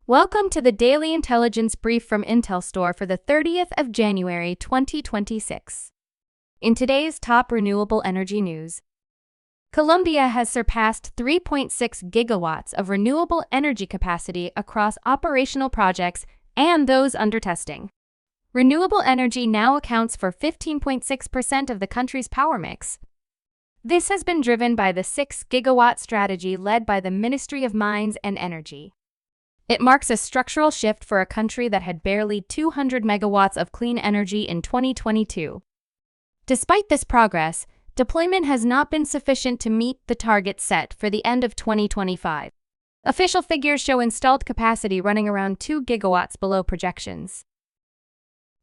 Welcome to the Daily Intelligence Brief from IntelStor for the 30th of January 2026. In today's top renewable energy news, Colombia has surpassed 3.6 gigawatts of renewable energy capacity across operational projects and those under testing. Renewable energy now accounts for 15.6% of the country's power mix. This has been driven by the 6-gigawatt strategy led by the Ministry of Mines and Energy. It marks a structural shift for a country that had barely 200 megawatts of clean energy in 2022. Despite this progress, deployment has not been sufficient to meet the target set for the end of 2025. Official figures show installed capacity running around 2 gigawatts below projections.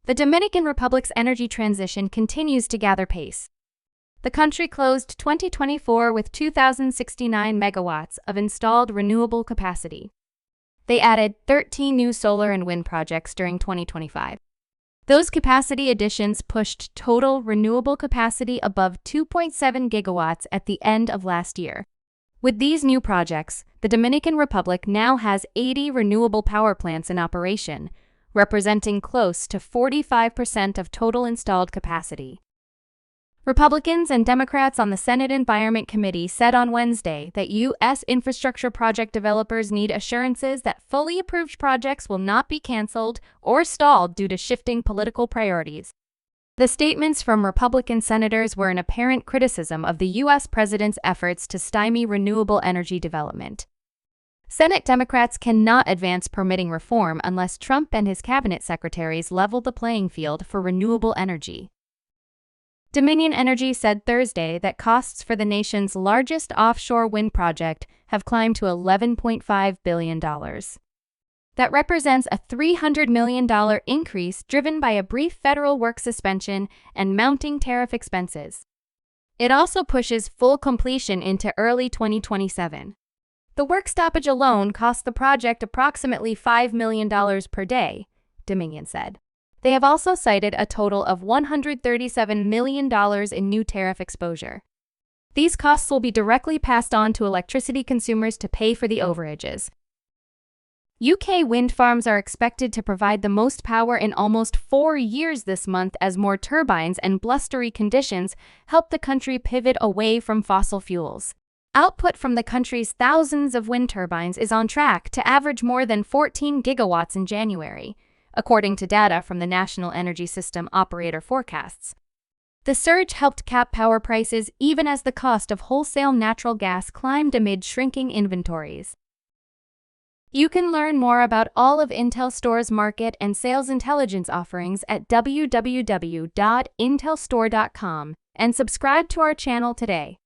The Dominican Republic's energy transition continues to gather pace. The country closed 2024 with 2,069 megawatts of installed renewable capacity. They added 13 new solar and wind projects during 2025. Those capacity additions pushed total renewable capacity above 2.7 gigawatts at the end of last year. With these new projects, the Dominican Republic now has 80 renewable power plants in operation, representing close to 45% of total installed capacity. Republicans and Democrats on the Senate Environment Committee said on Wednesday that U.S. infrastructure project developers need assurances that fully approved projects will not be canceled or stalled due to shifting political priorities. The statements from Republican senators were an apparent criticism of the U.S. president's efforts to stymie renewable energy development. Senate Democrats cannot advance permitting reform unless Trump and his cabinet secretaries level the playing field for renewable energy. Dominion Energy said Thursday that costs for the nation's largest offshore wind project have climbed to $11.5 billion. That represents a $300 million increase driven by a brief federal work suspension and mounting tariff expenses. It also pushes full completion into early 2027. The work stoppage alone cost the project approximately $5 million per day, Dominion said. They have also cited a total of $137 million in new tariff exposure. These costs will be directly passed on to electricity consumers to pay for the overages. UK wind farms are expected to provide the most power in almost 4 years this month as more turbines and blustery conditions help the country pivot away from fossil fuels. Output from the country's thousands of wind turbines is on track to average more than 14 gigawatts in January, according to data from the National Energy System Operator forecasts. The surge helped cap power prices even as the cost of wholesale natural gas climbed amid shrinking inventories. You can learn more about all of IntelStor's market and sales intelligence offerings at www.intelstor.com and subscribe to our channel today.